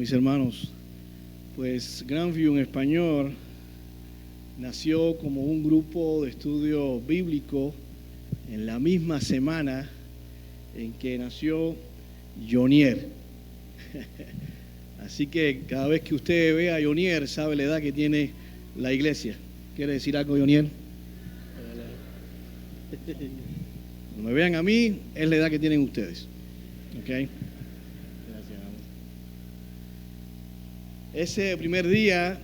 mis hermanos. Pues Grandview en español nació como un grupo de estudio bíblico en la misma semana en que nació Jonier. Así que cada vez que usted ve a Jonier, sabe la edad que tiene la iglesia. ¿Quiere decir algo, Jonier? Cuando me vean a mí, es la edad que tienen ustedes. ¿Ok? Gracias. Ese primer día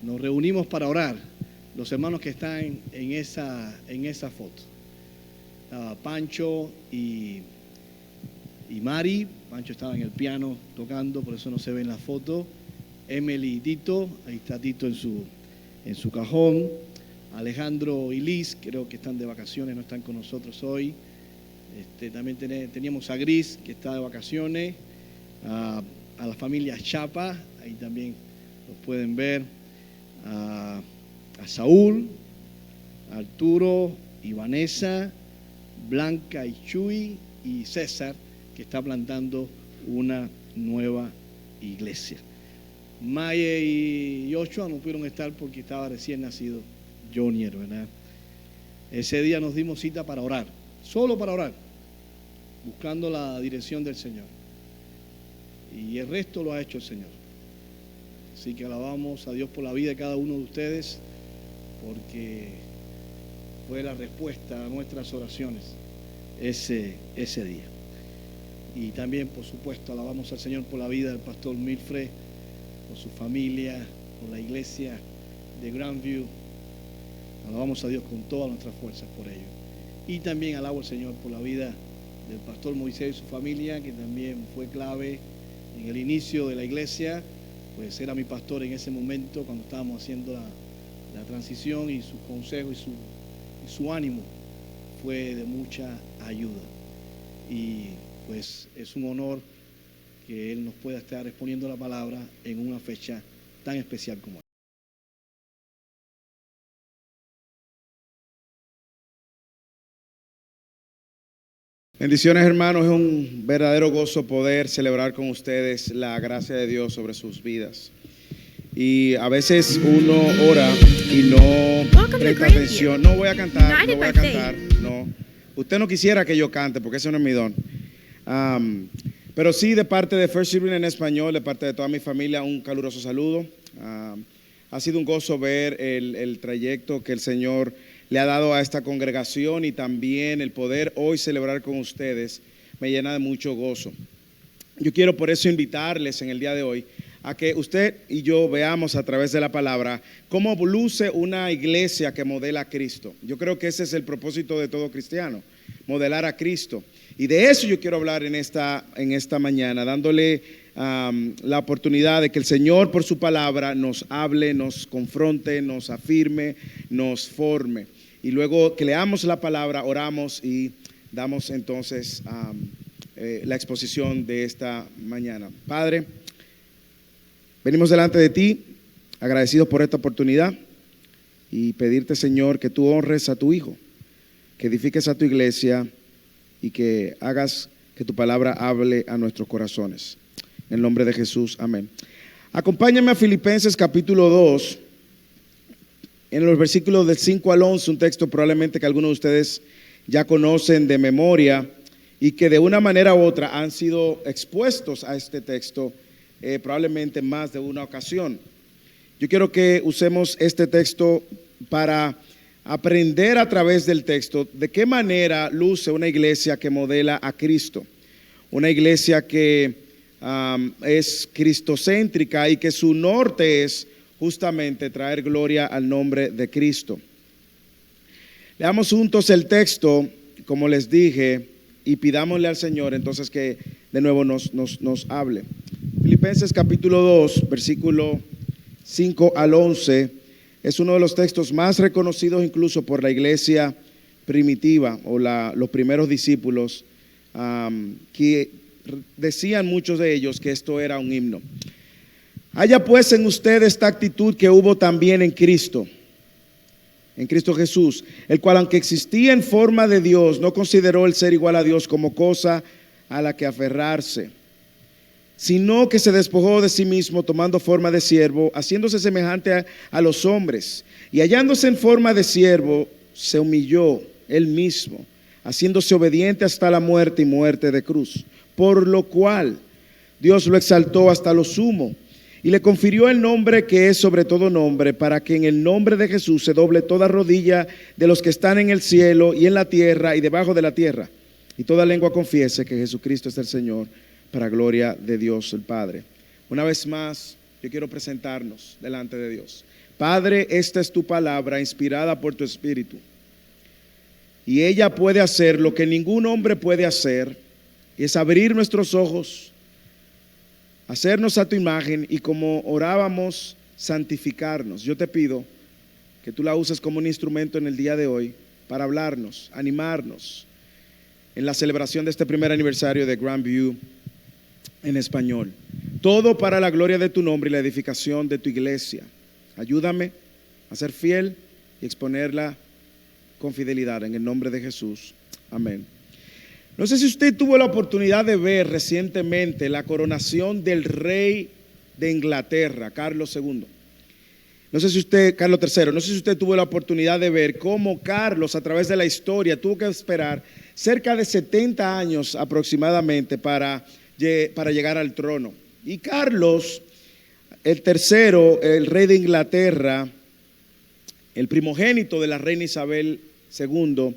nos reunimos para orar. Los hermanos que están en esa foto. Pancho y Mari. Pancho estaba en el piano tocando, por eso no se ve en la foto. Emily y Tito, ahí está Tito en su cajón. Alejandro y Liz, creo que están de vacaciones, no están con nosotros hoy. También teníamos a Gris, que está de vacaciones. A la familia Chapa, ahí también los pueden ver. A Saúl, a Arturo y Vanessa, Blanca y Chuy y César, que está plantando una nueva iglesia. Maya y Joshua no pudieron estar porque estaba recién nacido Jonier, ¿verdad? Ese día nos dimos cita para orar, solo para orar, buscando la dirección del Señor. Y el resto lo ha hecho el Señor. Así que alabamos a Dios por la vida de cada uno de ustedes, porque fue la respuesta a nuestras oraciones ese día. Y también, por supuesto, alabamos al Señor por la vida del pastor Milfred, por su familia, por la iglesia de Grandview. Alabamos a Dios con todas nuestras fuerzas por ello. Y también alabo al Señor por la vida del pastor Moisés y su familia, que también fue clave en el inicio de la iglesia. Pues era mi pastor en ese momento cuando estábamos haciendo la transición, y su consejo y su ánimo fue de mucha ayuda. Y pues es un honor que Él nos pueda estar exponiendo la palabra en una fecha tan especial como esta. Bendiciones, hermanos. Es un verdadero gozo poder celebrar con ustedes la gracia de Dios sobre sus vidas. Y a veces uno ora y no presta atención. No voy a cantar, no. Usted no quisiera que yo cante porque ese no es mi don. Pero sí, de parte de First Children en español, de parte de toda mi familia, un caluroso saludo. Ha sido un gozo ver el trayecto que el Señor le ha dado a esta congregación, y también el poder hoy celebrar con ustedes me llena de mucho gozo. Yo quiero por eso invitarles en el día de hoy a que usted y yo veamos a través de la palabra cómo luce una iglesia que modela a Cristo. Yo creo que ese es el propósito de todo cristiano, modelar a Cristo. Y de eso yo quiero hablar en esta mañana, dándole la oportunidad de que el Señor por su palabra nos hable, nos confronte, nos afirme, nos forme. Y luego que leamos la palabra, oramos y damos entonces la exposición de esta mañana. Padre, venimos delante de ti, agradecidos por esta oportunidad, y pedirte, Señor, que tú honres a tu Hijo, que edifiques a tu iglesia y que hagas que tu palabra hable a nuestros corazones. En el nombre de Jesús, amén. Acompáñame a Filipenses capítulo 2, en los versículos del 5 al 11, un texto probablemente que algunos de ustedes ya conocen de memoria y que de una manera u otra han sido expuestos a este texto probablemente más de una ocasión. Yo quiero que usemos este texto para aprender a través del texto de qué manera luce una iglesia que modela a Cristo, una iglesia que es cristocéntrica y que su norte es justamente traer gloria al nombre de Cristo. Leamos juntos el texto, como les dije, y pidámosle al Señor entonces que de nuevo nos hable. Filipenses capítulo 2, versículo 5 al 11, es uno de los textos más reconocidos incluso por la iglesia primitiva o los primeros discípulos, que decían muchos de ellos que esto era un himno. Haya pues en usted esta actitud que hubo también en Cristo Jesús, el cual, aunque existía en forma de Dios, no consideró el ser igual a Dios como cosa a la que aferrarse, sino que se despojó de sí mismo, tomando forma de siervo, haciéndose semejante a los hombres. Y hallándose en forma de siervo, se humilló él mismo, haciéndose obediente hasta la muerte y muerte de cruz. Por lo cual Dios lo exaltó hasta lo sumo y le confirió el nombre que es sobre todo nombre, para que en el nombre de Jesús se doble toda rodilla de los que están en el cielo y en la tierra y debajo de la tierra, y toda lengua confiese que Jesucristo es el Señor, para gloria de Dios el Padre. Una vez más, yo quiero presentarnos delante de Dios. Padre, esta es tu palabra inspirada por tu Espíritu, y ella puede hacer lo que ningún hombre puede hacer, y es abrir nuestros ojos, hacernos a tu imagen, y como orábamos, santificarnos. Yo te pido que tú la uses como un instrumento en el día de hoy para hablarnos, animarnos en la celebración de este primer aniversario de Grandview en español. Todo para la gloria de tu nombre y la edificación de tu iglesia. Ayúdame a ser fiel y exponerla con fidelidad en el nombre de Jesús. Amén. No sé si usted tuvo la oportunidad de ver recientemente la coronación del rey de Inglaterra, Carlos II. Carlos III. No sé si usted tuvo la oportunidad de ver cómo Carlos, a través de la historia, tuvo que esperar cerca de 70 años aproximadamente para llegar al trono. Y Carlos, el tercero, el rey de Inglaterra, el primogénito de la reina Isabel II,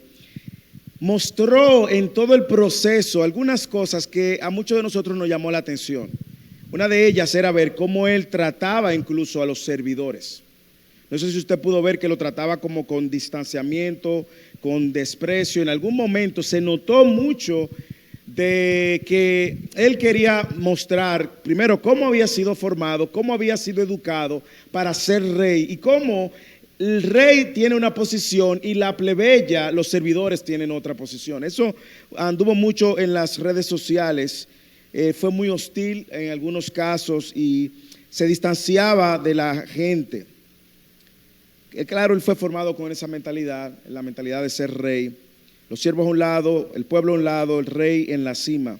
mostró en todo el proceso algunas cosas que a muchos de nosotros nos llamó la atención. Una de ellas era ver cómo él trataba incluso a los servidores. No sé si usted pudo ver que lo trataba como con distanciamiento, con desprecio. En algún momento se notó mucho de que él quería mostrar primero cómo había sido formado, cómo había sido educado para ser rey, y cómo el rey tiene una posición y la plebeya, los servidores, tienen otra posición. Eso anduvo mucho en las redes sociales, fue muy hostil en algunos casos y se distanciaba de la gente. Claro, él fue formado con esa mentalidad, la mentalidad de ser rey. Los siervos a un lado, el pueblo a un lado, el rey en la cima.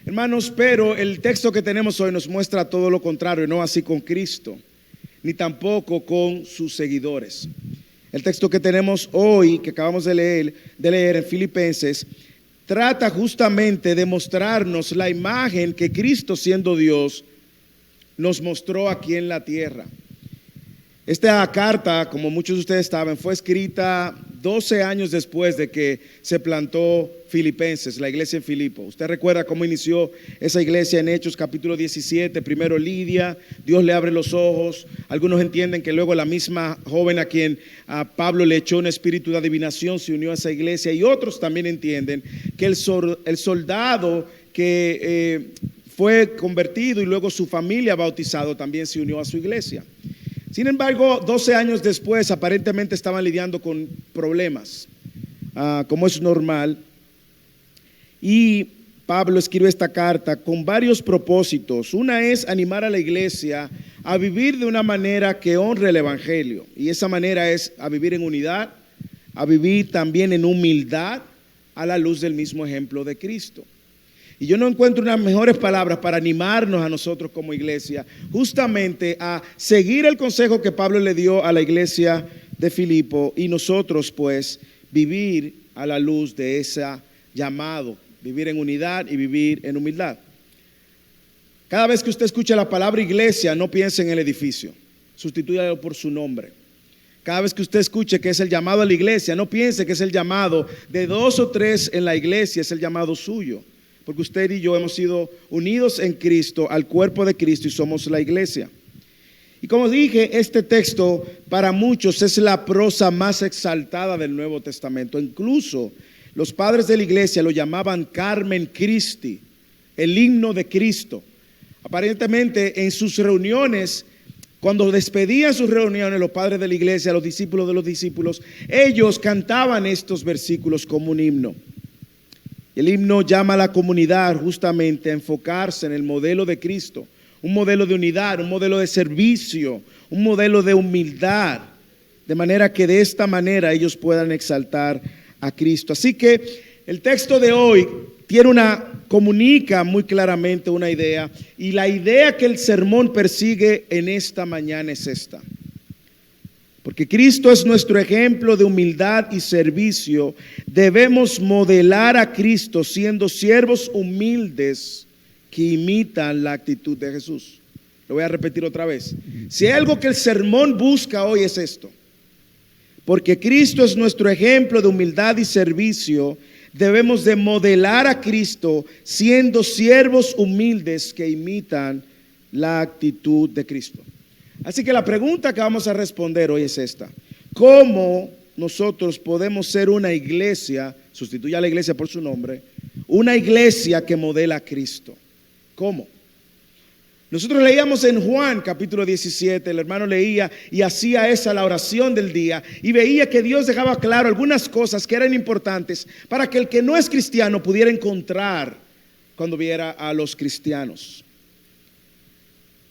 Hermanos, pero el texto que tenemos hoy nos muestra todo lo contrario, no así con Cristo, ni tampoco con sus seguidores. El texto que tenemos hoy, que acabamos de leer en Filipenses, trata justamente de mostrarnos la imagen que Cristo, siendo Dios, nos mostró aquí en la tierra. Esta carta, como muchos de ustedes saben, fue escrita 12 años después de que se plantó Filipenses, la iglesia en Filipo. Usted recuerda cómo inició esa iglesia en Hechos capítulo 17, primero Lidia, Dios le abre los ojos. Algunos entienden que luego la misma joven a quien a Pablo le echó un espíritu de adivinación se unió a esa iglesia, y otros también entienden que el soldado que fue convertido y luego su familia bautizado también se unió a su iglesia. Sin embargo, 12 años después aparentemente estaban lidiando con problemas, como es normal, y Pablo escribe esta carta con varios propósitos. Una es animar a la iglesia a vivir de una manera que honre el evangelio, y esa manera es a vivir en unidad, a vivir también en humildad a la luz del mismo ejemplo de Cristo. Y yo no encuentro unas mejores palabras para animarnos a nosotros como iglesia, justamente a seguir el consejo que Pablo le dio a la iglesia de Filipo, y nosotros pues vivir a la luz de ese llamado, vivir en unidad y vivir en humildad. Cada vez que usted escuche la palabra iglesia, no piense en el edificio, sustitúyalo por su nombre. Cada vez que usted escuche que es el llamado a la iglesia, no piense que es el llamado de 2 o 3 en la iglesia, es el llamado suyo. Porque usted y yo hemos sido unidos en Cristo, al cuerpo de Cristo, y somos la iglesia. Y como dije, este texto para muchos es la prosa más exaltada del Nuevo Testamento. Incluso los padres de la iglesia lo llamaban Carmen Christi, el himno de Cristo. Aparentemente en sus reuniones, cuando despedían sus reuniones los padres de la iglesia, los discípulos de los discípulos, ellos cantaban estos versículos como un himno. El himno llama a la comunidad justamente a enfocarse en el modelo de Cristo, un modelo de unidad, un modelo de servicio, un modelo de humildad, de manera que de esta manera ellos puedan exaltar a Cristo. Así que el texto de hoy comunica muy claramente una idea, y la idea que el sermón persigue en esta mañana es esta. Porque Cristo es nuestro ejemplo de humildad y servicio, debemos modelar a Cristo siendo siervos humildes que imitan la actitud de Jesús. Lo voy a repetir otra vez. Si hay algo que el sermón busca hoy es esto. Porque Cristo es nuestro ejemplo de humildad y servicio, debemos de modelar a Cristo siendo siervos humildes que imitan la actitud de Cristo. Así que la pregunta que vamos a responder hoy es esta: ¿cómo nosotros podemos ser una iglesia, sustituya a la iglesia por su nombre, una iglesia que modela a Cristo? ¿Cómo? Nosotros leíamos en Juan capítulo 17, el hermano leía y hacía esa la oración del día, y veía que Dios dejaba claro algunas cosas que eran importantes para que el que no es cristiano pudiera encontrar cuando viera a los cristianos.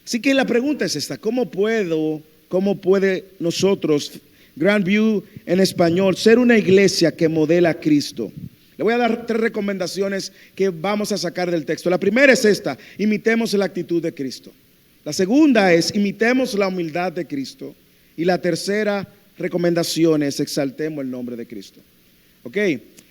Así que la pregunta es esta: ¿cómo puede nosotros, Grandview en español, ser una iglesia que modela a Cristo? Le voy a dar 3 recomendaciones que vamos a sacar del texto. La primera es esta: imitemos la actitud de Cristo. La segunda es: imitemos la humildad de Cristo. Y la tercera recomendación es: exaltemos el nombre de Cristo. Ok,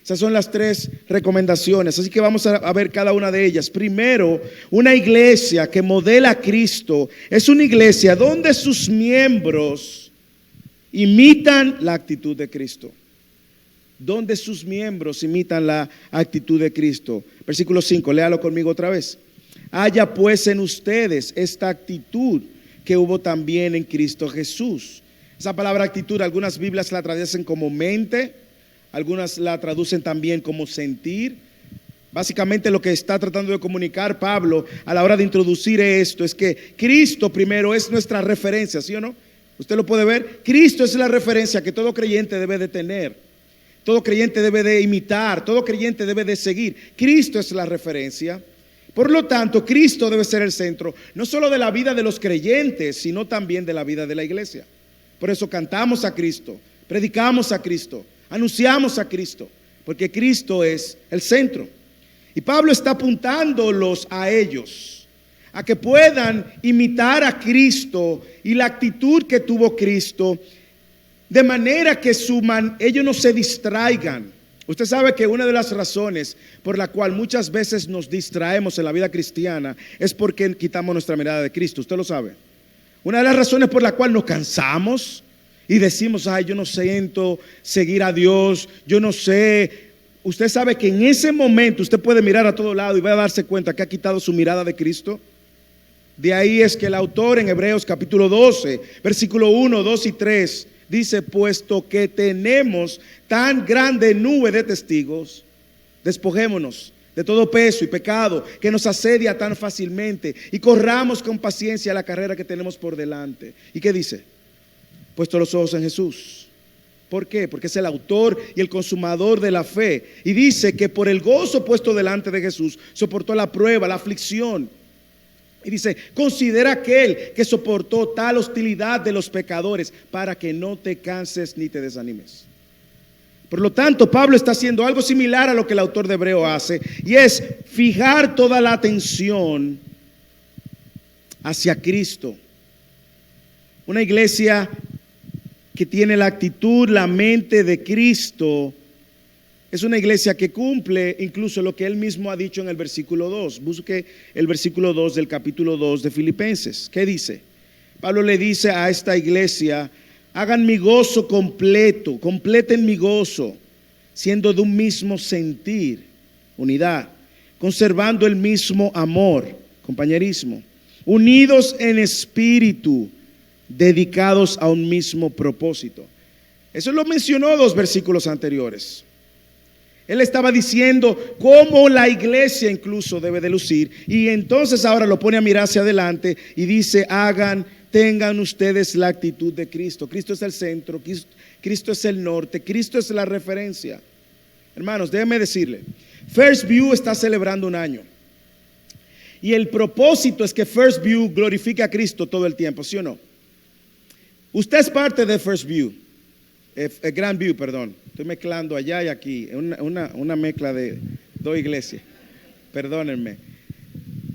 esas son las 3 recomendaciones, así que vamos a ver cada una de ellas. Primero, una iglesia que modela a Cristo es una iglesia donde sus miembros imitan la actitud de Cristo. Donde sus miembros imitan la actitud de Cristo. Versículo 5, léalo conmigo otra vez. Haya pues en ustedes esta actitud que hubo también en Cristo Jesús. Esa palabra actitud, algunas Biblias la traducen como mente, algunas la traducen también como sentir. Básicamente lo que está tratando de comunicar Pablo a la hora de introducir esto es que Cristo primero es nuestra referencia, ¿sí o no? Usted lo puede ver. Cristo es la referencia que todo creyente debe de tener, todo creyente debe de imitar, todo creyente debe de seguir. Cristo es la referencia. Por lo tanto, Cristo debe ser el centro, no solo de la vida de los creyentes, sino también de la vida de la iglesia. Por eso cantamos a Cristo, predicamos a Cristo, anunciamos a Cristo, porque Cristo es el centro. Y Pablo está apuntándolos a ellos, a que puedan imitar a Cristo y la actitud que tuvo Cristo, de manera que ellos no se distraigan. Usted sabe que una de las razones por la cual muchas veces nos distraemos en la vida cristiana es porque quitamos nuestra mirada de Cristo. Usted lo sabe. Una de las razones por la cual nos cansamos y decimos: ay, yo no siento seguir a Dios, yo no sé. Usted sabe que en ese momento usted puede mirar a todo lado y va a darse cuenta que ha quitado su mirada de Cristo. De ahí es que el autor en Hebreos capítulo 12, versículo 1, 2 y 3 dice: puesto que tenemos tan grande nube de testigos, despojémonos de todo peso y pecado que nos asedia tan fácilmente y corramos con paciencia la carrera que tenemos por delante. ¿Y qué dice? Puesto los ojos en Jesús. ¿Por qué? Porque es el autor y el consumador de la fe. Y dice que por el gozo puesto delante de Jesús soportó la prueba, la aflicción. Y dice: considera aquel que soportó tal hostilidad de los pecadores para que no te canses ni te desanimes. Por lo tanto, Pablo está haciendo algo similar a lo que el autor de Hebreo hace, y es fijar toda la atención hacia Cristo. Una iglesia que tiene la actitud, la mente de Cristo, es una iglesia que cumple incluso lo que él mismo ha dicho en el versículo 2. Busque el versículo 2 del capítulo 2 de Filipenses. ¿Qué dice? Pablo le dice a esta iglesia: hagan mi gozo completo, completen mi gozo, siendo de un mismo sentir, unidad, conservando el mismo amor, compañerismo, unidos en espíritu, dedicados a un mismo propósito. Eso lo mencionó 2 versículos anteriores. Él estaba diciendo cómo la iglesia incluso debe de lucir, y entonces ahora lo pone a mirar hacia adelante y dice: tengan ustedes la actitud de Cristo. Cristo es el centro, Cristo es el norte, Cristo es la referencia. Hermanos, déjenme decirle, First View está celebrando un año, y el propósito es que First View glorifique a Cristo todo el tiempo, ¿sí o no? Usted es parte de First View, Grandview, perdón. Estoy mezclando allá y aquí, una mezcla de 2 iglesias. perdónenme.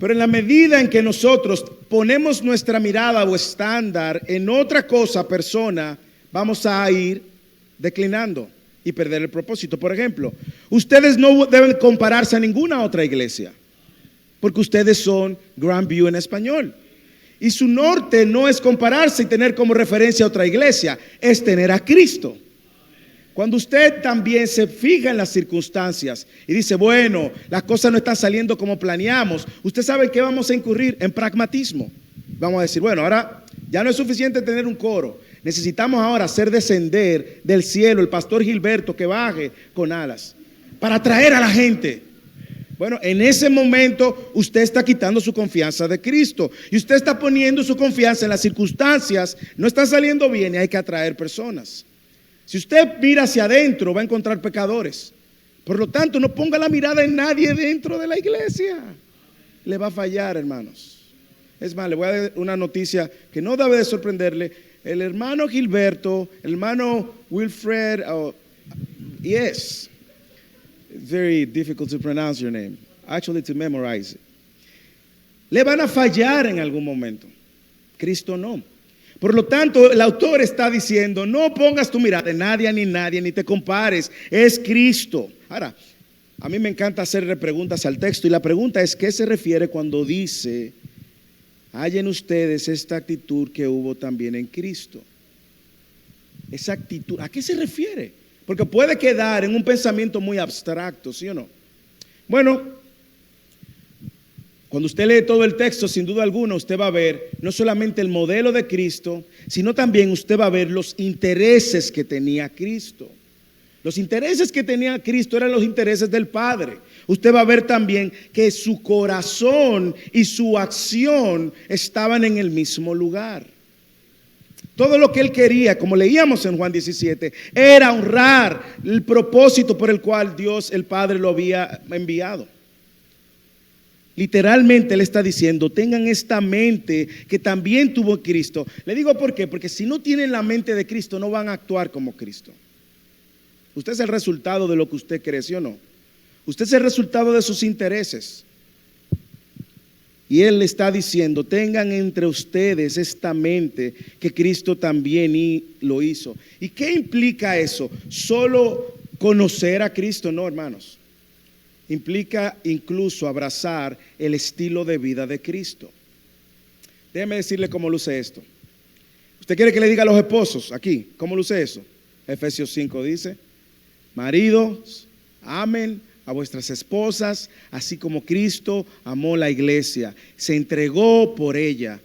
Pero en la medida en que nosotros ponemos nuestra mirada o estándar en otra cosa, persona, vamos a ir declinando y perder el propósito. Por ejemplo, ustedes no deben compararse a ninguna otra iglesia, porque ustedes son Grand View en español. Y su norte no es compararse y tener como referencia a otra iglesia, es tener a Cristo. Cuando usted también se fija en las circunstancias y dice, bueno, las cosas no están saliendo como planeamos, usted sabe que vamos a incurrir en pragmatismo. Vamos a decir, bueno, ahora ya no es suficiente tener un coro, necesitamos ahora hacer descender del cielo el pastor Gilberto que baje con alas para atraer a la gente. Bueno, en ese momento usted está quitando su confianza de Cristo y usted está poniendo su confianza en las circunstancias, no está saliendo bien y hay que atraer personas. Si usted mira hacia adentro va a encontrar pecadores. Por lo tanto, no ponga la mirada en nadie dentro de la iglesia. Le va a fallar, hermanos. Es más, le voy a dar una noticia que no debe de sorprenderle. El hermano Gilberto, el hermano Wilfred, yes, it's very difficult to pronounce your name, actually to memorize it. Le van a fallar en algún momento. Cristo no. Por lo tanto, el autor está diciendo, no pongas tu mirada en nadie, ni te compares, es Cristo. Ahora, a mí me encanta hacerle preguntas al texto y la pregunta es, ¿qué se refiere cuando dice, hay en ustedes esta actitud que hubo también en Cristo? Esa actitud, ¿a qué se refiere? Porque puede quedar en un pensamiento muy abstracto, ¿sí o no? Bueno, cuando usted lee todo el texto, sin duda alguna, usted va a ver no solamente el modelo de Cristo, sino también usted va a ver los intereses que tenía Cristo. Los intereses que tenía Cristo eran los intereses del Padre. Usted va a ver también que su corazón y su acción estaban en el mismo lugar. Todo lo que él quería, como leíamos en Juan 17, era honrar el propósito por el cual Dios, el Padre, lo había enviado. Literalmente él está diciendo, tengan esta mente que también tuvo Cristo. Le digo por qué, porque si no tienen la mente de Cristo no van a actuar como Cristo. Usted es el resultado de lo que usted cree, ¿sí o no? Usted es el resultado de sus intereses. Y él le está diciendo, tengan entre ustedes esta mente que Cristo también lo hizo. ¿Y qué implica eso? Solo conocer a Cristo, no, hermanos. Implica incluso abrazar el estilo de vida de Cristo. Déjeme decirle cómo luce esto. ¿Usted quiere que le diga a los esposos aquí cómo luce eso? Efesios 5 dice, maridos, amen a vuestras esposas, así como Cristo amó la iglesia, se entregó por ella.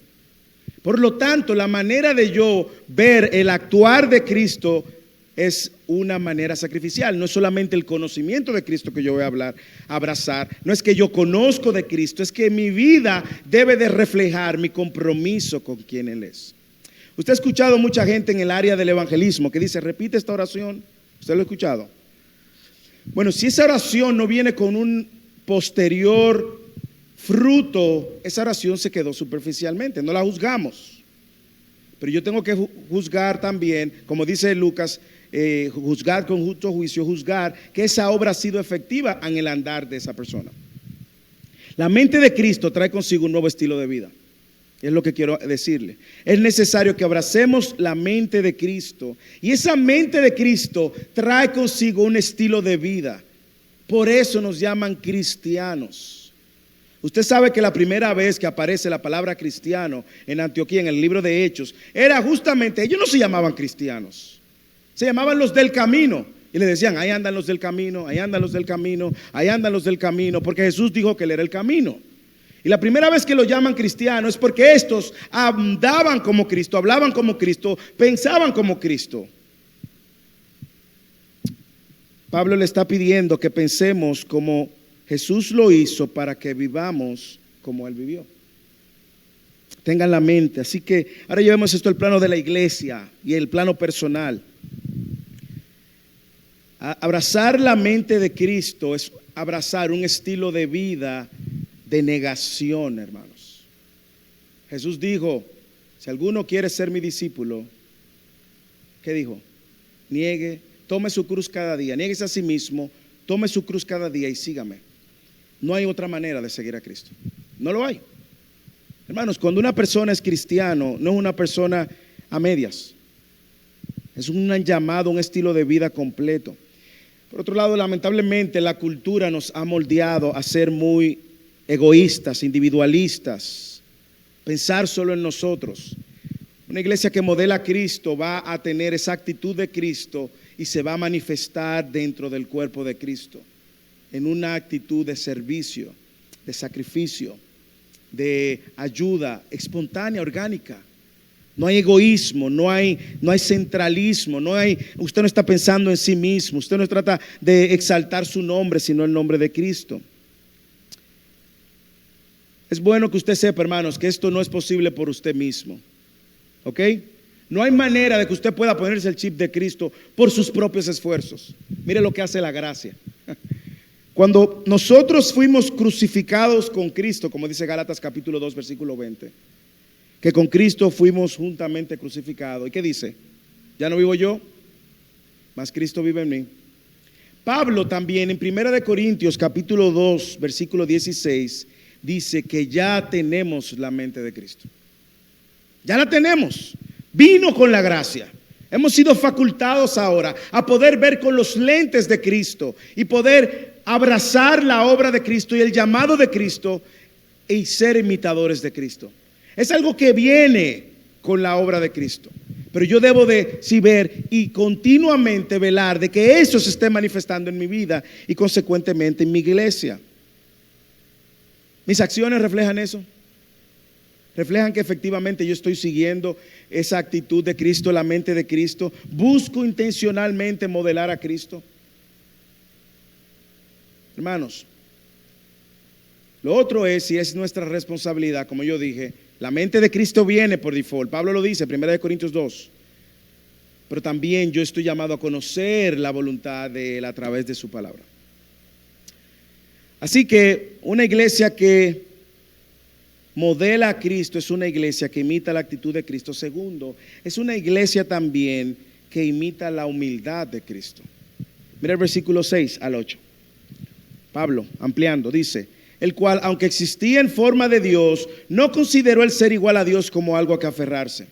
Por lo tanto, la manera de yo ver el actuar de Cristo es una manera sacrificial. No es solamente el conocimiento de Cristo que yo voy a abrazar. No es que yo conozco de Cristo, es que mi vida debe de reflejar mi compromiso con quien Él es. Usted ha escuchado mucha gente en el área del evangelismo que dice, repite esta oración. ¿Usted lo ha escuchado? Bueno, si esa oración no viene con un posterior fruto, esa oración se quedó superficialmente, no la juzgamos. Pero yo tengo que juzgar también, como dice Lucas, juzgar con justo juicio, juzgar que esa obra ha sido efectiva en el andar de esa persona. La mente de Cristo trae consigo un nuevo estilo de vida. Es lo que quiero decirle. Es necesario que abracemos la mente de Cristo. Y esa mente de Cristo trae consigo un estilo de vida. Por eso nos llaman cristianos. Usted sabe que la primera vez que aparece la palabra cristiano en Antioquía, en el libro de Hechos, era justamente, ellos no se llamaban cristianos. Se llamaban los del camino. Y le decían, ahí andan los del camino, ahí andan los del camino, ahí andan los del camino. Porque Jesús dijo que Él era el camino. Y la primera vez que lo llaman cristiano es porque estos andaban como Cristo, hablaban como Cristo, pensaban como Cristo. Pablo le está pidiendo que pensemos como Jesús lo hizo para que vivamos como Él vivió. Tengan la mente. Así que ahora llevemos esto al plano de la iglesia y el plano personal. Abrazar la mente de Cristo es abrazar un estilo de vida de negación, hermanos. Jesús dijo, si alguno quiere ser mi discípulo, ¿qué dijo? Tome su cruz cada día, niéguese a sí mismo, tome su cruz cada día y sígame. No hay otra manera de seguir a Cristo. No lo hay. Hermanos, cuando una persona es cristiano, no es una persona a medias. Es un llamado, un estilo de vida completo. Por otro lado, lamentablemente, la cultura nos ha moldeado a ser muy egoístas, individualistas, pensar solo en nosotros. Una iglesia que modela a Cristo va a tener esa actitud de Cristo y se va a manifestar dentro del cuerpo de Cristo, en una actitud de servicio, de sacrificio, de ayuda espontánea, orgánica. No hay egoísmo, no hay centralismo, usted no está pensando en sí mismo, usted no trata de exaltar su nombre, sino el nombre de Cristo. Es bueno que usted sepa, hermanos, que esto no es posible por usted mismo, ¿ok? No hay manera de que usted pueda ponerse el chip de Cristo por sus propios esfuerzos. Mire lo que hace la gracia. Cuando nosotros fuimos crucificados con Cristo, como dice Gálatas capítulo 2, versículo 20, que con Cristo fuimos juntamente crucificados. ¿Y qué dice? Ya no vivo yo, mas Cristo vive en mí. Pablo también en 1 Corintios capítulo 2, versículo 16, dice que ya tenemos la mente de Cristo. Ya la tenemos. Vino con la gracia. Hemos sido facultados ahora a poder ver con los lentes de Cristo y poder abrazar la obra de Cristo y el llamado de Cristo y ser imitadores de Cristo. Es algo que viene con la obra de Cristo. Pero yo debo de ver y continuamente velar de que eso se esté manifestando en mi vida y consecuentemente en mi iglesia. ¿Mis acciones reflejan eso? ¿Reflejan que efectivamente yo estoy siguiendo esa actitud de Cristo, la mente de Cristo? ¿Busco intencionalmente modelar a Cristo? Hermanos, lo otro es, si es nuestra responsabilidad, como yo dije, la mente de Cristo viene por default. Pablo lo dice, 1 Corintios 2. Pero también yo estoy llamado a conocer la voluntad de Él a través de su palabra. Así que una iglesia que modela a Cristo es una iglesia que imita la actitud de Cristo. Segundo, es una iglesia también que imita la humildad de Cristo. Mira el versículo 6 al 8. Pablo, ampliando, dice: el cual, aunque existía en forma de Dios, no consideró el ser igual a Dios como algo a que aferrarse,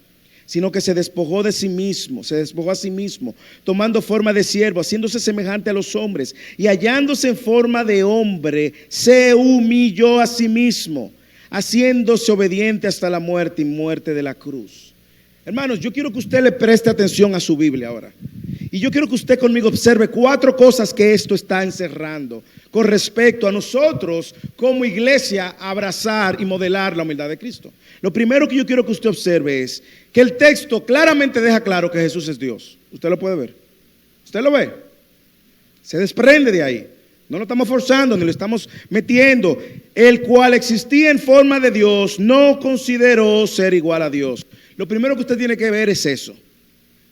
sino que se despojó de sí mismo, se despojó a sí mismo, tomando forma de siervo, haciéndose semejante a los hombres, y hallándose en forma de hombre, se humilló a sí mismo, haciéndose obediente hasta la muerte y muerte de la cruz. Hermanos, yo quiero que usted le preste atención a su Biblia ahora. Y yo quiero que usted conmigo observe 4 cosas que esto está encerrando con respecto a nosotros como iglesia abrazar y modelar la humildad de Cristo. Lo primero que yo quiero que usted observe es que el texto claramente deja claro que Jesús es Dios. Usted lo puede ver. ¿Usted lo ve? Se desprende de ahí. No lo estamos forzando ni lo estamos metiendo. El cual existía en forma de Dios, no consideró ser igual a Dios. Lo primero que usted tiene que ver es eso.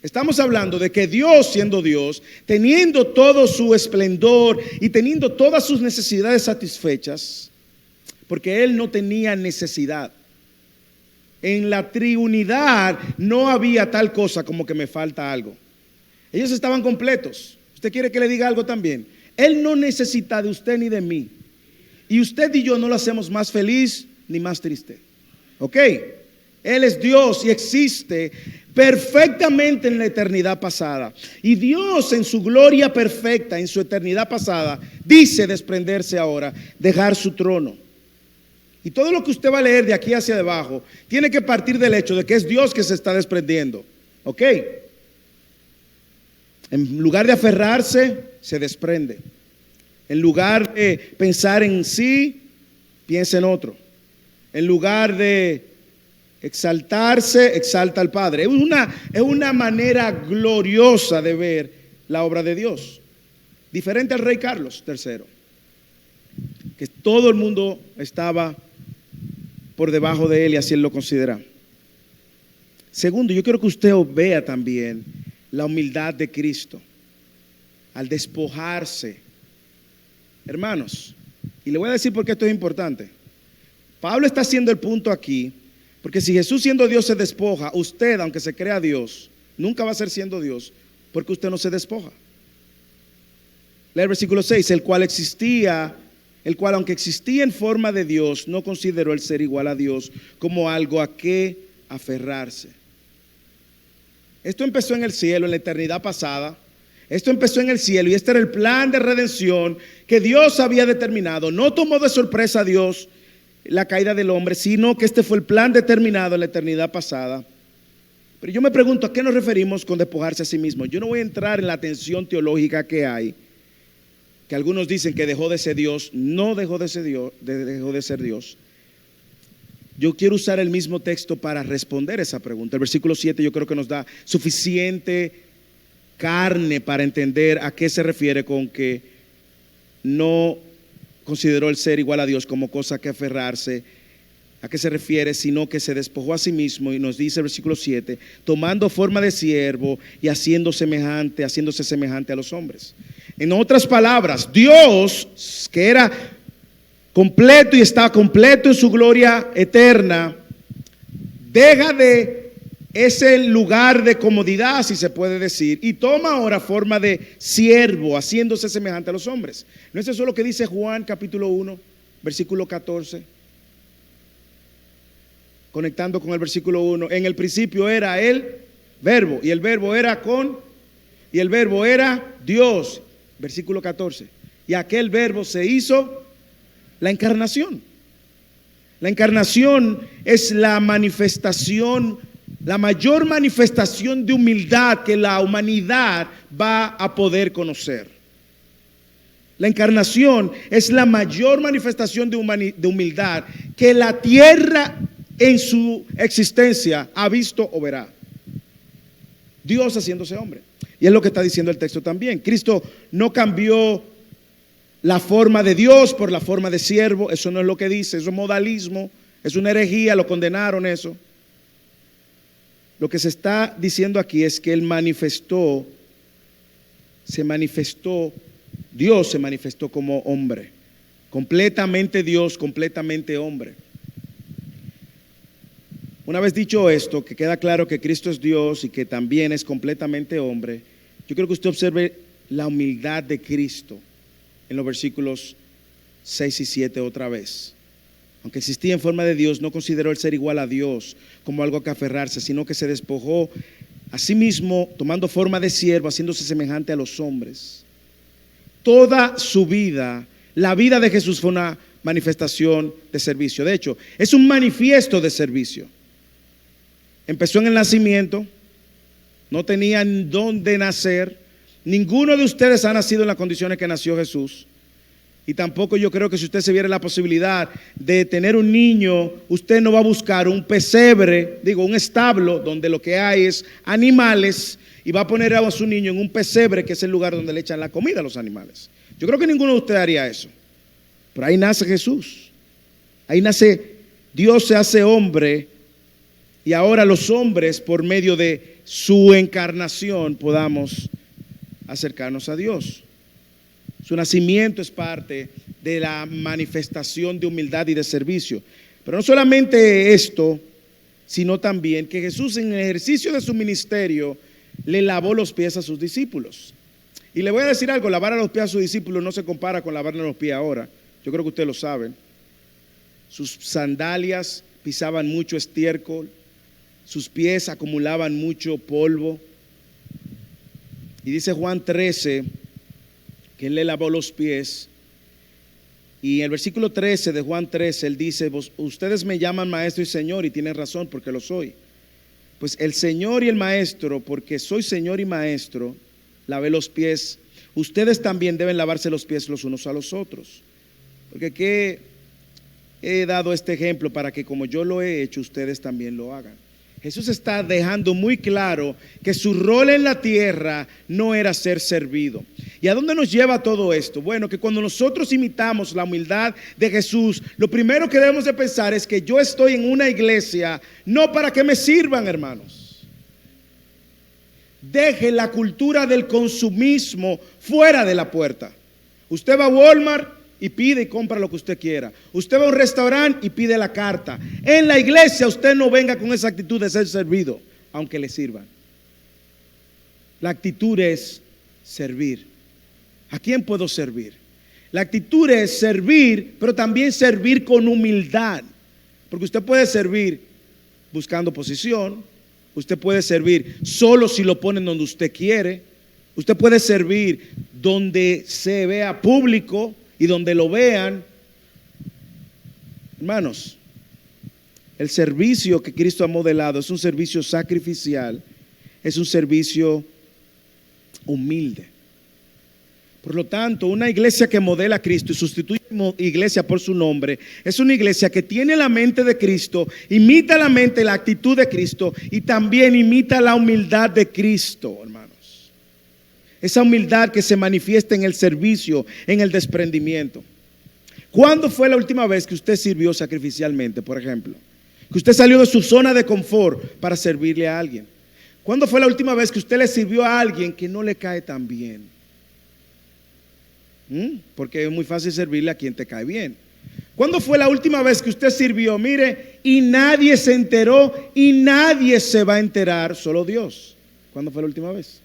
Estamos hablando de que Dios, siendo Dios, teniendo todo su esplendor y teniendo todas sus necesidades satisfechas, porque Él no tenía necesidad. En la triunidad no había tal cosa como que me falta algo. Ellos estaban completos. ¿Usted quiere que le diga algo también? Él no necesita de usted ni de mí. Y usted y yo no lo hacemos más feliz ni más triste. ¿Ok? Él es Dios y existe perfectamente en la eternidad pasada. Y Dios en su gloria perfecta, en su eternidad pasada, dice desprenderse ahora, dejar su trono. Y todo lo que usted va a leer de aquí hacia abajo tiene que partir del hecho de que es Dios que se está desprendiendo. ¿Ok? En lugar de aferrarse, se desprende. En lugar de pensar en sí, piensa en otro. En lugar de exaltarse, exalta al Padre. Es una manera gloriosa de ver la obra de Dios. Diferente al rey Carlos III, que todo el mundo estaba por debajo de él y así él lo considera. Segundo, yo quiero que usted vea también la humildad de Cristo al despojarse. Hermanos, y le voy a decir por qué esto es importante. Pablo está haciendo el punto aquí, porque si Jesús siendo Dios se despoja, usted, aunque se crea Dios, nunca va a ser siendo Dios, porque usted no se despoja. Lee el versículo 6, el cual existía el cual, aunque existía en forma de Dios, no consideró el ser igual a Dios como algo a que aferrarse. Esto empezó en el cielo, en la eternidad pasada. Esto empezó en el cielo y este era el plan de redención que Dios había determinado. No tomó de sorpresa a Dios la caída del hombre, sino que este fue el plan determinado en la eternidad pasada. Pero yo me pregunto, ¿a qué nos referimos con despojarse a sí mismo? Yo no voy a entrar en la tensión teológica que hay, que algunos dicen que dejó de ser Dios. No dejó de ser Dios, dejó de ser Dios. Yo quiero usar el mismo texto para responder esa pregunta. El versículo 7 yo creo que nos da suficiente carne para entender a qué se refiere con que no consideró el ser igual a Dios como cosa que aferrarse. ¿A qué se refiere? Sino que se despojó a sí mismo, y nos dice el versículo 7, tomando forma de siervo y haciéndose semejante a los hombres. En otras palabras, Dios, que era completo y está completo en su gloria eterna, deja de ese lugar de comodidad, si se puede decir, y toma ahora forma de siervo, haciéndose semejante a los hombres. ¿No es eso lo que dice Juan capítulo 1, versículo 14? Conectando con el versículo 1, en el principio era el verbo, y el verbo era y el verbo era Dios, versículo 14, y aquel verbo se hizo la encarnación. La encarnación es la manifestación, la mayor manifestación de humildad que la humanidad va a poder conocer. La encarnación es la mayor manifestación de humildad que la tierra en su existencia ha visto o verá. Dios haciéndose hombre. Y es lo que está diciendo el texto también. Cristo no cambió la forma de Dios por la forma de siervo. Eso no es lo que dice, eso es modalismo, es una herejía, lo condenaron eso. Lo que se está diciendo aquí es que Él Dios se manifestó como hombre, completamente Dios, completamente hombre. Una vez dicho esto, que queda claro que Cristo es Dios y que también es completamente hombre, yo quiero que usted observe la humildad de Cristo en los versículos 6 y 7 otra vez. Aunque existía en forma de Dios, no consideró el ser igual a Dios como algo a que aferrarse, sino que se despojó a sí mismo, tomando forma de siervo, haciéndose semejante a los hombres. Toda su vida, la vida de Jesús fue una manifestación de servicio. De hecho, es un manifiesto de servicio. Empezó en el nacimiento, no tenían dónde nacer. Ninguno de ustedes ha nacido en las condiciones que nació Jesús. Y tampoco yo creo que si usted se viera la posibilidad de tener un niño, usted no va a buscar un pesebre, un establo donde lo que hay es animales, y va a poner a su niño en un pesebre, que es el lugar donde le echan la comida a los animales. Yo creo que ninguno de ustedes haría eso. Pero ahí nace Jesús. Ahí nace, Dios se hace hombre, y ahora los hombres, por medio de su encarnación, podamos acercarnos a Dios. Su nacimiento es parte de la manifestación de humildad y de servicio. Pero no solamente esto, sino también que Jesús, en el ejercicio de su ministerio, le lavó los pies a sus discípulos. Y le voy a decir algo, lavar a los pies a sus discípulos no se compara con lavarle los pies ahora. Yo creo que ustedes lo saben. Sus sandalias pisaban mucho estiércol, sus pies acumulaban mucho polvo. Y dice Juan 13 que Él le lavó los pies. Y en el versículo 13 de Juan 13, Él dice, ustedes me llaman maestro y señor, y tienen razón porque lo soy. Pues el Señor y el maestro, porque soy Señor y maestro, lavé los pies. Ustedes también deben lavarse los pies los unos a los otros. Porque he dado este ejemplo para que como yo lo he hecho, ustedes también lo hagan. Jesús está dejando muy claro que su rol en la tierra no era ser servido. ¿Y a dónde nos lleva todo esto? Bueno, que cuando nosotros imitamos la humildad de Jesús, lo primero que debemos de pensar es que yo estoy en una iglesia no para que me sirvan, hermanos. Deje la cultura del consumismo fuera de la puerta. Usted va a Walmart y pide y compra lo que usted quiera. Usted va a un restaurante y pide la carta. En la iglesia usted no venga con esa actitud de ser servido, aunque le sirvan. La actitud es servir. ¿A quién puedo servir? La actitud es servir, pero también servir con humildad. Porque usted puede servir buscando posición, usted puede servir solo si lo ponen donde usted quiere, usted puede servir donde se vea público y donde lo vean. Hermanos, el servicio que Cristo ha modelado es un servicio sacrificial, es un servicio humilde. Por lo tanto, una iglesia que modela a Cristo y sustituye iglesia por su nombre, es una iglesia que tiene la mente de Cristo, imita la mente, la actitud de Cristo y también imita la humildad de Cristo, hermanos. Esa humildad que se manifiesta en el servicio, en el desprendimiento. ¿Cuándo fue la última vez que usted sirvió sacrificialmente, por ejemplo? Que usted salió de su zona de confort para servirle a alguien. ¿Cuándo fue la última vez que usted le sirvió a alguien que no le cae tan bien? Porque es muy fácil servirle a quien te cae bien. ¿Cuándo fue la última vez que usted sirvió? Mire, y nadie se enteró y nadie se va a enterar, solo Dios. ¿Cuándo fue la última vez?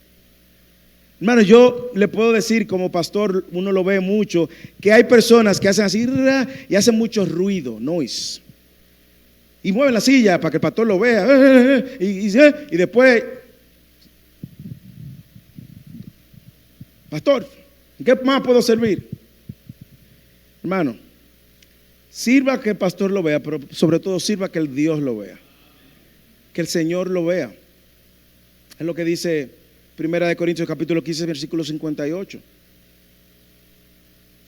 Hermano, yo le puedo decir como pastor, uno lo ve mucho, que hay personas que hacen así y hacen mucho ruido, noise. Y mueven la silla para que el pastor lo vea. Y después, pastor, ¿en qué más puedo servir? Hermano, sirva que el pastor lo vea, pero sobre todo sirva que el Dios lo vea. Que el Señor lo vea. Es lo que dice 1 Corintios capítulo 15, versículo 58.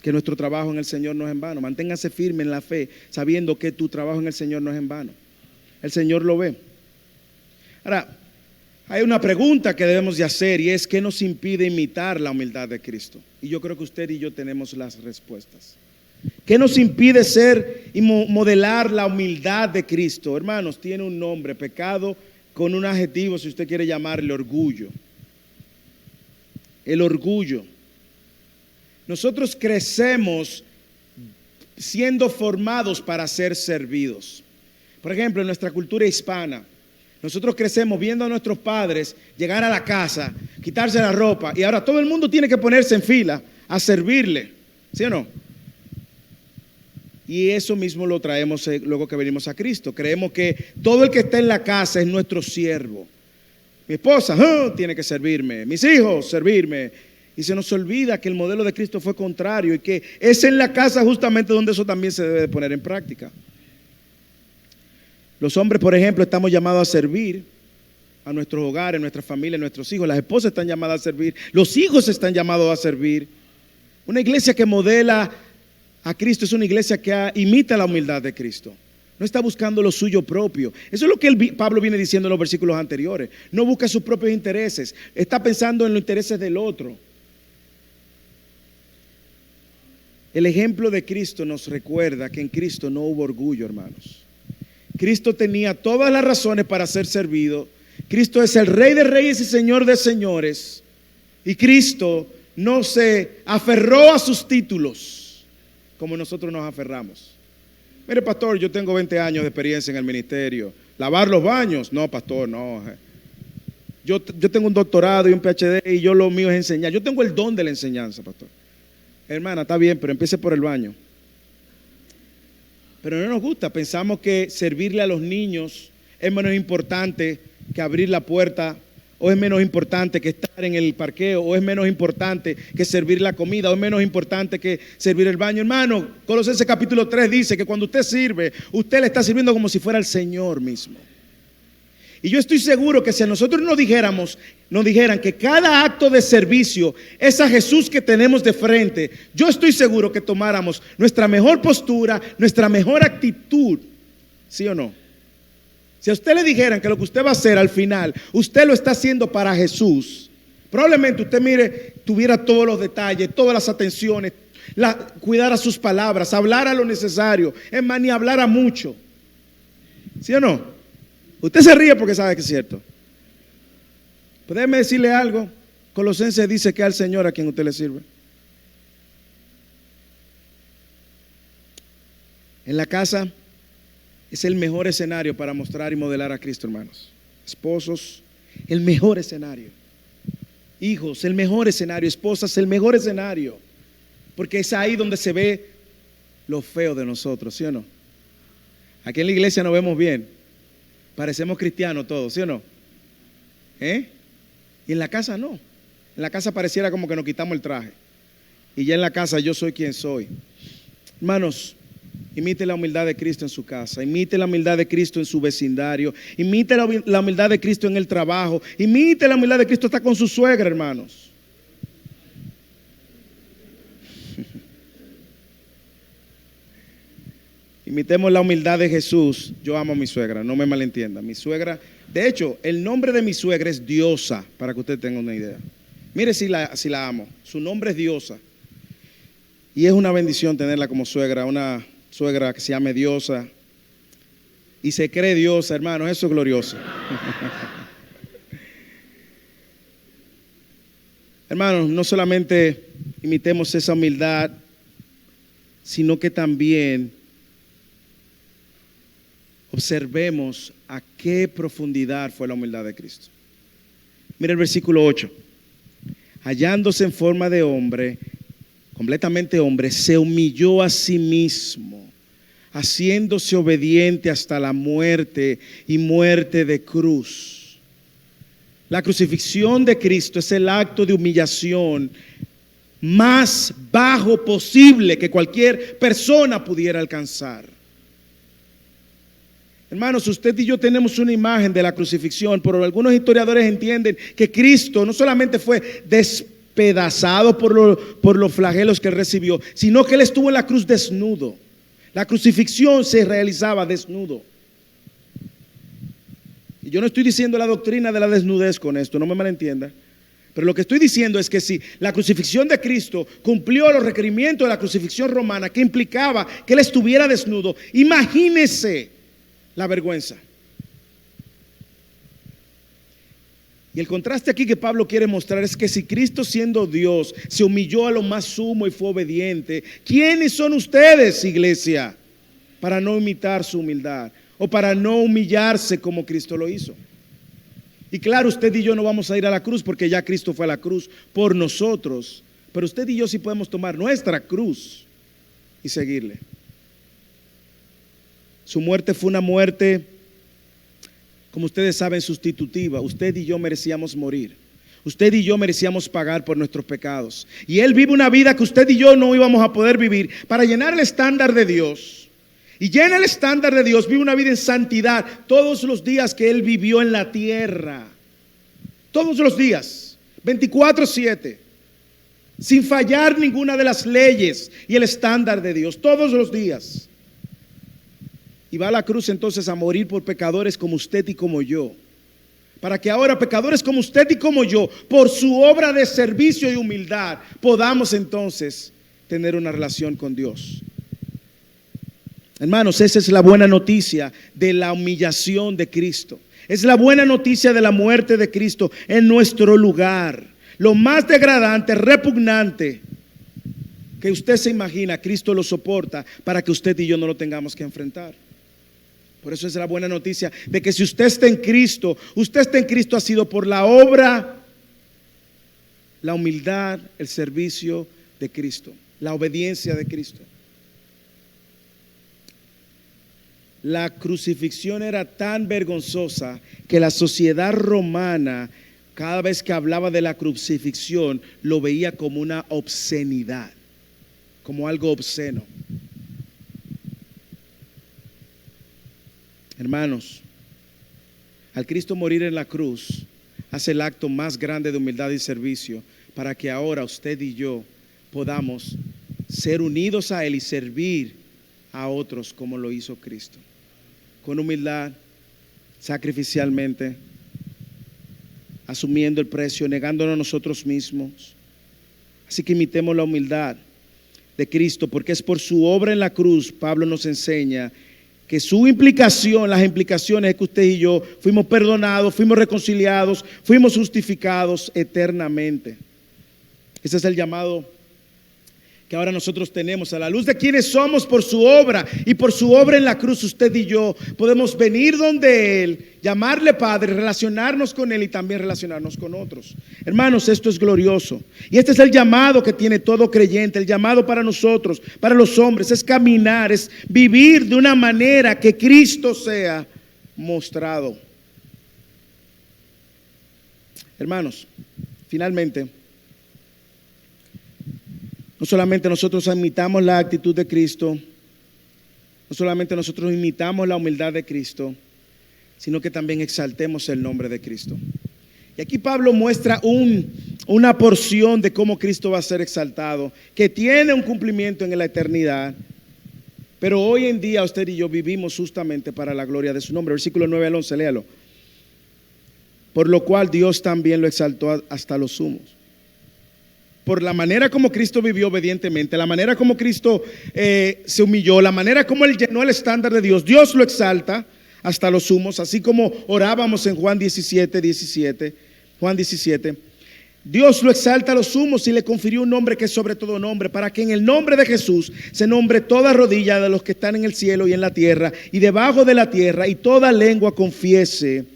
Que nuestro trabajo en el Señor no es en vano. Manténgase firme en la fe, sabiendo que tu trabajo en el Señor no es en vano. El Señor lo ve. Ahora, hay una pregunta que debemos de hacer y es: ¿qué nos impide imitar la humildad de Cristo? Y yo creo que usted y yo tenemos las respuestas. ¿Qué nos impide ser y modelar la humildad de Cristo? Hermanos, tiene un nombre: pecado con un adjetivo, si usted quiere llamarle orgullo. El orgullo. Nosotros crecemos siendo formados para ser servidos. Por ejemplo, en nuestra cultura hispana, nosotros crecemos viendo a nuestros padres llegar a la casa, quitarse la ropa, y ahora todo el mundo tiene que ponerse en fila a servirle, ¿sí o no? Y eso mismo lo traemos luego que venimos a Cristo. Creemos que todo el que está en la casa es nuestro siervo. Mi esposa tiene que servirme, mis hijos servirme. Y se nos olvida que el modelo de Cristo fue contrario y que es en la casa justamente donde eso también se debe de poner en práctica. Los hombres, por ejemplo, estamos llamados a servir a nuestros hogares, a nuestras familias, a nuestros hijos. Las esposas están llamadas a servir, los hijos están llamados a servir. Una iglesia que modela a Cristo es una iglesia que imita la humildad de Cristo. No está buscando lo suyo propio. Eso es lo que Pablo viene diciendo en los versículos anteriores. No busca sus propios intereses, está pensando en los intereses del otro. El ejemplo de Cristo nos recuerda que en Cristo no hubo orgullo, hermanos. Cristo tenía todas las razones para ser servido. Cristo es el Rey de Reyes y Señor de Señores. Y Cristo no se aferró a sus títulos como nosotros nos aferramos. Mire, pastor, yo tengo 20 años de experiencia en el ministerio. ¿Lavar los baños? No, pastor, no. Yo tengo un doctorado y un PhD y yo lo mío es enseñar. Yo tengo el don de la enseñanza, pastor. Hermana, está bien, pero empiece por el baño. Pero no nos gusta, pensamos que servirle a los niños es menos importante que abrir la puerta, o es menos importante que estar en el parqueo, o es menos importante que servir la comida, o es menos importante que servir el baño. Hermano, Colosenses capítulo 3 dice que cuando usted sirve, usted le está sirviendo como si fuera el Señor mismo. Y yo estoy seguro que si a nosotros nos dijeran que cada acto de servicio es a Jesús que tenemos de frente, yo estoy seguro que tomáramos nuestra mejor postura, nuestra mejor actitud, ¿sí o no? Si a usted le dijeran que lo que usted va a hacer al final, usted lo está haciendo para Jesús, probablemente usted tuviera todos los detalles, todas las atenciones, cuidara sus palabras, hablara lo necesario, es más, ni hablara mucho, ¿sí o no? Usted se ríe porque sabe que es cierto. Pero déjeme decirle algo. Colosenses dice que es al Señor a quien usted le sirve. En la casa es el mejor escenario para mostrar y modelar a Cristo, hermanos. Esposos, el mejor escenario. Hijos, el mejor escenario. Esposas, el mejor escenario. porque es ahí donde se ve lo feo de nosotros, ¿sí o no? Aquí en la iglesia nos vemos bien, parecemos cristianos todos, ¿sí o no? Y en la casa no, en la casa pareciera como que nos quitamos el traje, y ya en la casa yo soy quien soy. Hermanos, imite la humildad de Cristo en su casa, imite la humildad de Cristo en su vecindario, imite la humildad de Cristo en el trabajo, imite la humildad de Cristo hasta con su suegra, hermanos. Imitemos la humildad de Jesús. Yo amo a mi suegra, no me malentienda. Mi suegra, de hecho, el nombre de mi suegra es Diosa, para que usted tenga una idea. Mire si la amo. Su nombre es Diosa. Y es una bendición tenerla como suegra, una suegra que se llame Diosa. Y se cree diosa, hermanos, eso es glorioso. Hermanos, no solamente imitemos esa humildad, sino que también observemos a qué profundidad fue la humildad de Cristo. Mira el versículo 8. Hallándose en forma de hombre, completamente hombre, se humilló a sí mismo, haciéndose obediente hasta la muerte y muerte de cruz. La crucifixión de Cristo es el acto de humillación más bajo posible que cualquier persona pudiera alcanzar. Hermanos, usted y yo tenemos una imagen de la crucifixión, pero algunos historiadores entienden que Cristo no solamente fue despedazado por los flagelos que él recibió, sino que él estuvo en la cruz desnudo. La crucifixión se realizaba desnudo. Y yo no estoy diciendo la doctrina de la desnudez con esto, no me malentienda. Pero lo que estoy diciendo es que si la crucifixión de Cristo cumplió los requerimientos de la crucifixión romana, que implicaba que él estuviera desnudo, imagínese la vergüenza. Y el contraste aquí que Pablo quiere mostrar es que si Cristo, siendo Dios, se humilló a lo más sumo y fue obediente, ¿quiénes son ustedes, iglesia, para no imitar su humildad o para no humillarse como Cristo lo hizo? Y claro, usted y yo no vamos a ir a la cruz porque ya Cristo fue a la cruz por nosotros, pero usted y yo sí podemos tomar nuestra cruz y seguirle. Su muerte fue una muerte, como ustedes saben, sustitutiva. Usted y yo merecíamos morir. Usted y yo merecíamos pagar por nuestros pecados. Y Él vive una vida que usted y yo no íbamos a poder vivir para llenar el estándar de Dios. Y llena el estándar de Dios, vive una vida en santidad todos los días que Él vivió en la tierra. Todos los días, 24/7. Sin fallar ninguna de las leyes y el estándar de Dios, todos los días. Y va a la cruz entonces a morir por pecadores como usted y como yo. Para que ahora pecadores como usted y como yo, por su obra de servicio y humildad, podamos entonces tener una relación con Dios. Hermanos, esa es la buena noticia de la humillación de Cristo. Es la buena noticia de la muerte de Cristo en nuestro lugar. Lo más degradante, repugnante que usted se imagina, Cristo lo soporta para que usted y yo no lo tengamos que enfrentar. Por eso es la buena noticia de que si usted está en Cristo ha sido por la obra, la humildad, el servicio de Cristo, la obediencia de Cristo. La crucifixión era tan vergonzosa que la sociedad romana, cada vez que hablaba de la crucifixión, lo veía como una obscenidad, como algo obsceno. Hermanos, al Cristo morir en la cruz, hace el acto más grande de humildad y servicio para que ahora usted y yo podamos ser unidos a Él y servir a otros como lo hizo Cristo. Con humildad, sacrificialmente, asumiendo el precio, negándonos a nosotros mismos. Así que imitemos la humildad de Cristo, porque es por su obra en la cruz, Pablo nos enseña que su implicación, las implicaciones es que usted y yo fuimos perdonados, fuimos reconciliados, fuimos justificados eternamente. Ese es el llamado que ahora nosotros tenemos, a la luz de quienes somos por su obra y por su obra en la cruz, usted y yo podemos venir donde Él, llamarle Padre, relacionarnos con Él y también relacionarnos con otros. Hermanos, esto es glorioso y este es el llamado que tiene todo creyente. El llamado para nosotros, para los hombres, es caminar, es vivir de una manera que Cristo sea mostrado. Hermanos, finalmente, no solamente nosotros imitamos la actitud de Cristo, no solamente nosotros imitamos la humildad de Cristo, sino que también exaltemos el nombre de Cristo. Y aquí Pablo muestra una porción de cómo Cristo va a ser exaltado, que tiene un cumplimiento en la eternidad, pero hoy en día usted y yo vivimos justamente para la gloria de su nombre. Versículo 9 al 11, léalo. Por lo cual Dios también lo exaltó hasta los sumos. Por la manera como Cristo vivió obedientemente, la manera como Cristo se humilló, la manera como Él llenó el estándar de Dios, Dios lo exalta hasta los sumos, así como orábamos en Juan 17, Dios lo exalta a los sumos y le confirió un nombre que es sobre todo nombre, para que en el nombre de Jesús se nombre toda rodilla de los que están en el cielo y en la tierra y debajo de la tierra, y toda lengua confiese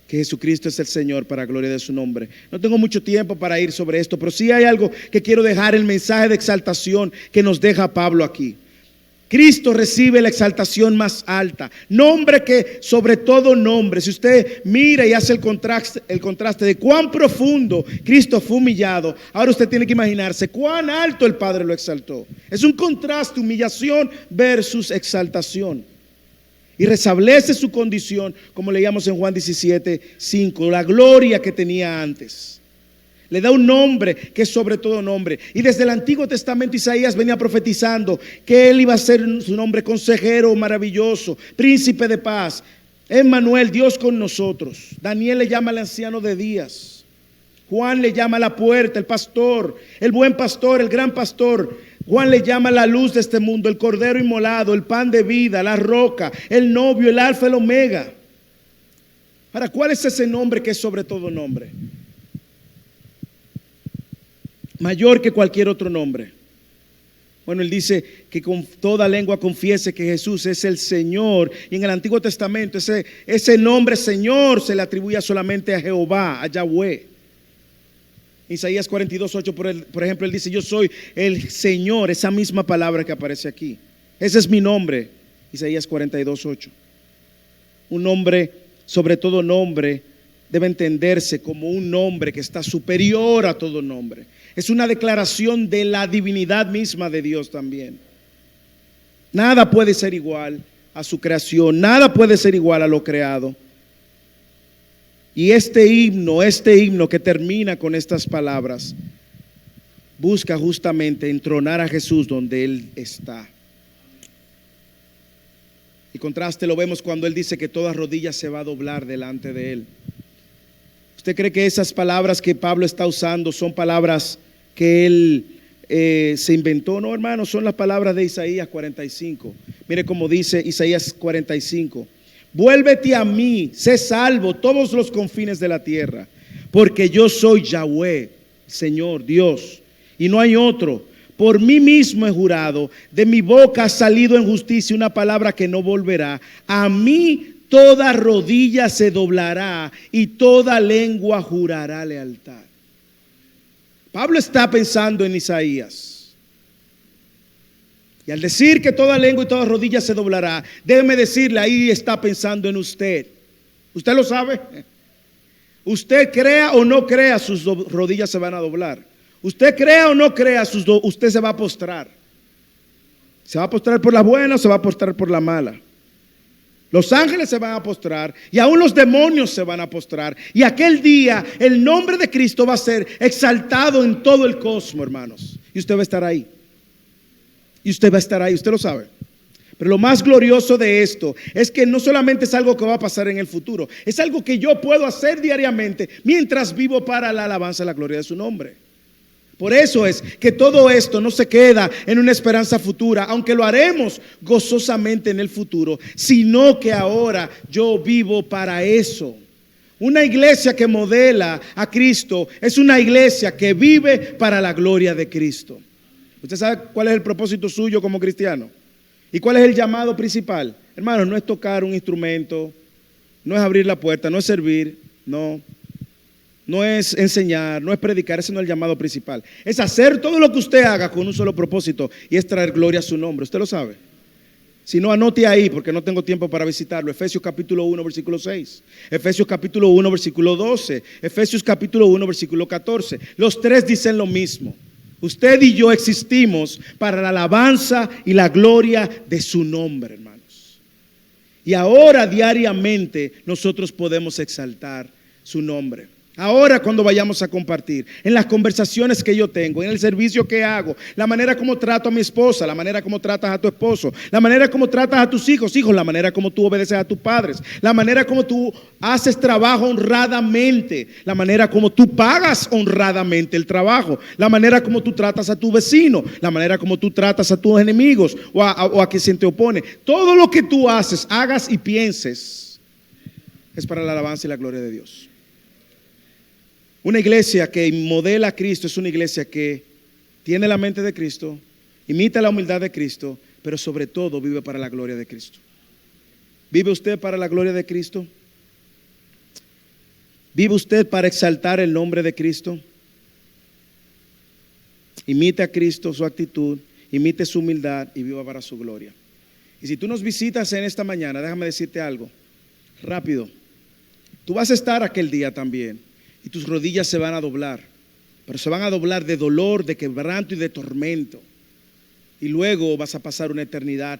que Jesucristo es el Señor, para gloria de su nombre. No tengo mucho tiempo para ir sobre esto, pero sí hay algo que quiero dejar, el mensaje de exaltación que nos deja Pablo aquí. Cristo recibe la exaltación más alta, nombre que sobre todo nombre. Si usted mira y hace el contraste de cuán profundo Cristo fue humillado, ahora usted tiene que imaginarse cuán alto el Padre lo exaltó. Es un contraste, humillación versus exaltación. Y restablece su condición, como leíamos en Juan 17:5, la gloria que tenía antes. Le da un nombre que es sobre todo nombre. Y desde el Antiguo Testamento Isaías venía profetizando que Él iba a ser su nombre consejero maravilloso, príncipe de paz, Emmanuel, Dios con nosotros. Daniel le llama al anciano de días. Juan le llama la puerta, el pastor, el buen pastor, el gran pastor. Juan le llama la luz de este mundo, el cordero inmolado, el pan de vida, la roca, el novio, el alfa, el omega. Ahora, ¿cuál es ese nombre que es sobre todo nombre? Mayor que cualquier otro nombre. Bueno, él dice que con toda lengua confiese que Jesús es el Señor. Y en el Antiguo Testamento ese nombre Señor se le atribuía solamente a Jehová, a Yahweh. Isaías 42:8, por ejemplo, él dice: yo soy el Señor, esa misma palabra que aparece aquí. Ese es mi nombre, Isaías 42:8. Un nombre, sobre todo nombre, debe entenderse como un nombre que está superior a todo nombre. Es una declaración de la divinidad misma de Dios también. Nada puede ser igual a su creación, nada puede ser igual a lo creado. Y este himno que termina con estas palabras, busca justamente entronar a Jesús donde Él está. Y contraste lo vemos cuando Él dice que toda rodilla se va a doblar delante de Él. ¿Usted cree que esas palabras que Pablo está usando son palabras que él se inventó? No, hermano, son las palabras de Isaías 45. Mire cómo dice Isaías 45. Vuélvete a mí, sé salvo todos los confines de la tierra, porque yo soy Yahweh, Señor Dios, y no hay otro. Por mí mismo he jurado, de mi boca ha salido en justicia una palabra que no volverá. A mí toda rodilla se doblará y toda lengua jurará lealtad. Pablo está pensando en Isaías. Y al decir que toda lengua y toda rodilla se doblará, déjeme decirle, ahí está pensando en usted. ¿Usted lo sabe? Usted crea o no crea, sus rodillas se van a doblar. Usted crea o no crea, usted se va a postrar. Se va a postrar por la buena o se va a postrar por la mala. Los ángeles se van a postrar y aún los demonios se van a postrar. Y aquel día el nombre de Cristo va a ser exaltado en todo el cosmos, hermanos. Y usted va a estar ahí. Y usted va a estar ahí, usted lo sabe. Pero lo más glorioso de esto es que no solamente es algo que va a pasar en el futuro, es algo que yo puedo hacer diariamente mientras vivo para la alabanza y la gloria de su nombre. Por eso es que todo esto no se queda en una esperanza futura, aunque lo haremos gozosamente en el futuro, sino que ahora yo vivo para eso. Una iglesia que modela a Cristo es una iglesia que vive para la gloria de Cristo. ¿Usted sabe cuál es el propósito suyo como cristiano? ¿Y cuál es el llamado principal? Hermanos, no es tocar un instrumento, no es abrir la puerta, no es servir, no es enseñar, no es predicar, ese no es el llamado principal. Es hacer todo lo que usted haga con un solo propósito y es traer gloria a su nombre. ¿Usted lo sabe? Si no, anote ahí porque no tengo tiempo para visitarlo. Efesios capítulo 1, versículo 6. Efesios capítulo 1, versículo 12. Efesios capítulo 1, versículo 14. Los tres dicen lo mismo. Usted y yo existimos para la alabanza y la gloria de su nombre, hermanos. Y ahora diariamente nosotros podemos exaltar su nombre. Ahora cuando vayamos a compartir, en las conversaciones que yo tengo, en el servicio que hago, la manera como trato a mi esposa, la manera como tratas a tu esposo, la manera como tratas a tus hijos, la manera como tú obedeces a tus padres, la manera como tú haces trabajo honradamente, la manera como tú pagas honradamente el trabajo, la manera como tú tratas a tu vecino, la manera como tú tratas a tus enemigos o a quien se te opone. Todo lo que tú haces, hagas y pienses es para la alabanza y la gloria de Dios. Una iglesia que modela a Cristo es una iglesia que tiene la mente de Cristo, imita la humildad de Cristo, pero sobre todo vive para la gloria de Cristo. ¿Vive usted para la gloria de Cristo? ¿Vive usted para exaltar el nombre de Cristo? Imite a Cristo, su actitud, imite su humildad y viva para su gloria. Y si tú nos visitas en esta mañana, déjame decirte algo rápido. Tú vas a estar aquel día también. Y tus rodillas se van a doblar, pero se van a doblar de dolor, de quebranto y de tormento. Y luego vas a pasar una eternidad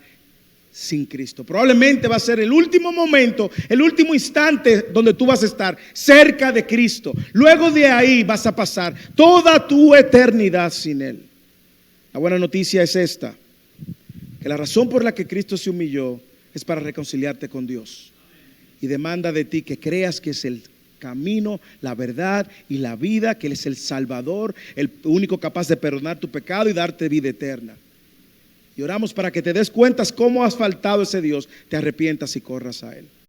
sin Cristo. Probablemente va a ser el último momento, el último instante donde tú vas a estar cerca de Cristo. Luego de ahí vas a pasar toda tu eternidad sin Él. La buena noticia es esta, que la razón por la que Cristo se humilló es para reconciliarte con Dios. Y demanda de ti que creas que es el camino, la verdad y la vida, que Él es el Salvador, el único capaz de perdonar tu pecado y darte vida eterna. Y oramos para que te des cuenta cómo has faltado a ese Dios, te arrepientas y corras a Él.